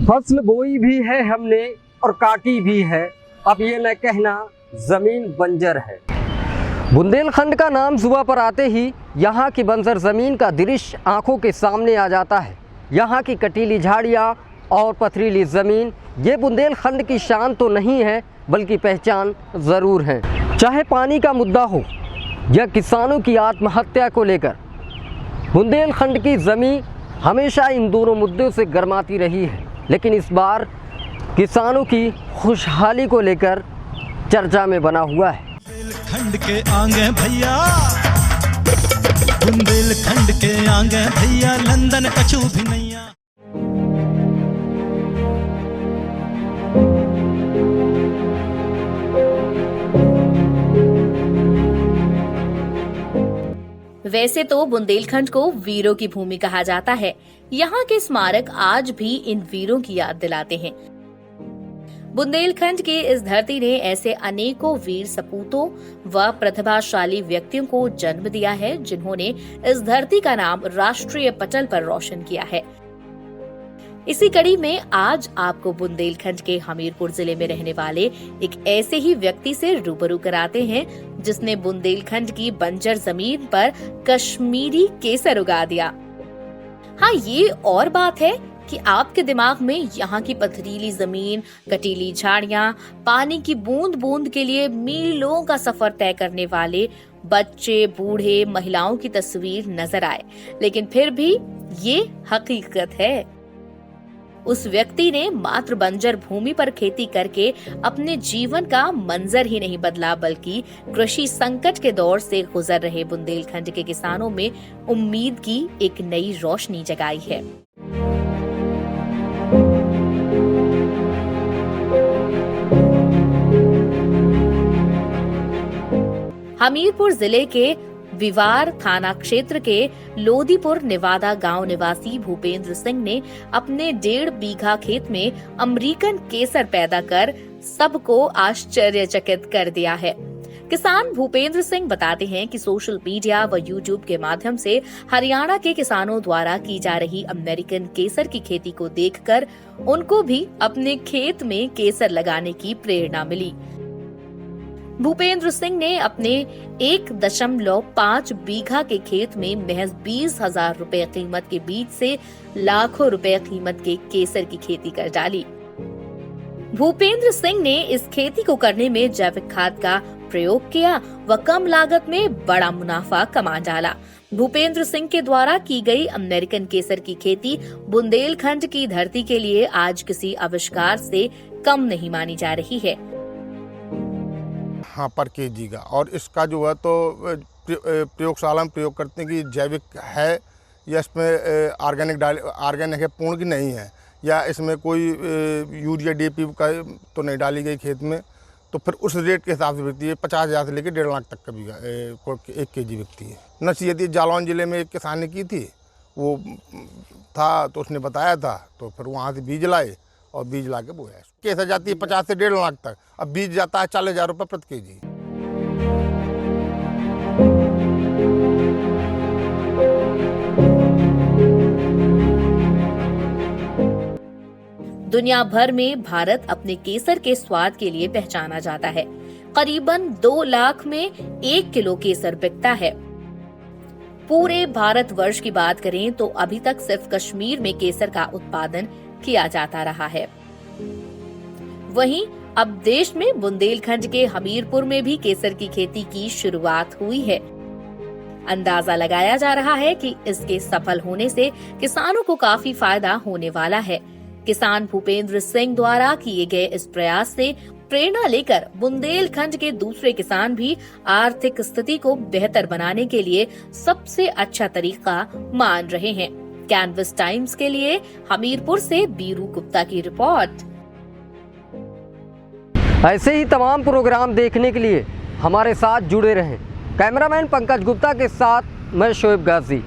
फसल बोई भी है हमने और काटी भी है, अब ये न कहना जमीन बंजर है। बुंदेलखंड का नाम जुबां पर आते ही यहाँ की बंजर ज़मीन का दृश्य आंखों के सामने आ जाता है। यहाँ की कटीली झाड़ियाँ और पथरीली ज़मीन ये बुंदेलखंड की शान तो नहीं है, बल्कि पहचान ज़रूर है। चाहे पानी का मुद्दा हो या किसानों की आत्महत्या को लेकर, बुंदेलखंड की ज़मीन हमेशा इन दोनों मुद्दों से गरमाती रही है। लेकिन इस बार किसानों की खुशहाली को लेकर चर्चा में बना हुआ है। बुंदेलखंड के आगे भैया, बुंदेलखंड के आगे भैया, लंदन कछु भी नैया। वैसे तो बुंदेलखंड को वीरों की भूमि कहा जाता है। यहाँ के स्मारक आज भी इन वीरों की याद दिलाते हैं। बुंदेलखंड की इस धरती ने ऐसे अनेकों वीर सपूतों व प्रतिभाशाली व्यक्तियों को जन्म दिया है, जिन्होंने इस धरती का नाम राष्ट्रीय पटल पर रोशन किया है। इसी कड़ी में आज आपको बुंदेलखंड के हमीरपुर जिले में रहने वाले एक ऐसे ही व्यक्ति से रूबरू कराते हैं, जिसने बुंदेलखंड की बंजर जमीन पर कश्मीरी केसर उगा दिया। हाँ, ये और बात है कि आपके दिमाग में यहाँ की पथरीली जमीन, कटीली झाड़ियाँ, पानी की बूंद बूंद के लिए मीलों का सफर तय करने वाले बच्चे, बूढ़े, महिलाओं की तस्वीर नजर आए, लेकिन फिर भी ये हकीकत है। उस व्यक्ति ने मात्र बंजर भूमि पर खेती करके अपने जीवन का मंजर ही नहीं बदला, बल्कि कृषि संकट के दौर से गुजर रहे बुंदेलखंड के किसानों में उम्मीद की एक नई रोशनी जगाई है। हमीरपुर जिले के विवार थाना क्षेत्र के लोदीपुर निवादा गांव निवासी भूपेंद्र सिंह ने अपने 1.5 बीघा खेत में अमेरिकन केसर पैदा कर सबको आश्चर्यचकित कर दिया है। किसान भूपेंद्र सिंह बताते हैं कि सोशल मीडिया व यूट्यूब के माध्यम से हरियाणा के किसानों द्वारा की जा रही अमेरिकन केसर की खेती को देखकर उनको भी अपने खेत में केसर लगाने की प्रेरणा मिली। भूपेंद्र सिंह ने अपने 1.5 बीघा के खेत में महज 20,000 रुपए कीमत के बीज से लाखों रुपए कीमत के केसर की खेती कर डाली। भूपेंद्र सिंह ने इस खेती को करने में जैविक खाद का प्रयोग किया व कम लागत में बड़ा मुनाफा कमा डाला। भूपेंद्र सिंह के द्वारा की गई अमेरिकन केसर की खेती बुंदेलखंड की धरती के लिए आज किसी आविष्कार से कम नहीं मानी जा रही है। हाँ, पर केजी का, और इसका जो है तो प्रयोगशाला में प्रयोग करते हैं कि जैविक है या इसमें ऑर्गेनिक है, पूर्ण की नहीं है, या इसमें कोई यूरिया डीएपी का तो नहीं डाली गई खेत में, तो फिर उस रेट के हिसाब से बिकती है। 50,000 से लेकर 1.5 लाख तक का बीघा 1 केजी बिकती है। नसीहत जालौन जिले में एक किसान ने की थी, वो था तो उसने बताया था, तो फिर वहाँ से बीज लाए और बीज ला के बोया। केसर जाती है 50 से 1.5 लाख तक, अब बीज जाता है 40,000 रुपये प्रति केजी। दुनिया भर में भारत अपने केसर के स्वाद के लिए पहचाना जाता है। करीबन 2 लाख में 1 किलो केसर बिकता है। पूरे भारत वर्ष की बात करें तो अभी तक सिर्फ कश्मीर में केसर का उत्पादन किया जाता रहा है। वहीं अब देश में बुंदेलखंड के हमीरपुर में भी केसर की खेती की शुरुआत हुई है। अंदाजा लगाया जा रहा है कि इसके सफल होने से किसानों को काफी फायदा होने वाला है। किसान भूपेंद्र सिंह द्वारा किए गए इस प्रयास से प्रेरणा लेकर बुंदेलखंड के दूसरे किसान भी आर्थिक स्थिति को बेहतर बनाने के लिए सबसे अच्छा तरीका मान रहे हैं। कैनवस टाइम्स के लिए हमीरपुर से बीरू गुप्ता की रिपोर्ट। ऐसे ही तमाम प्रोग्राम देखने के लिए हमारे साथ जुड़े रहें। कैमरामैन पंकज गुप्ता के साथ मैं शोएब गाजी।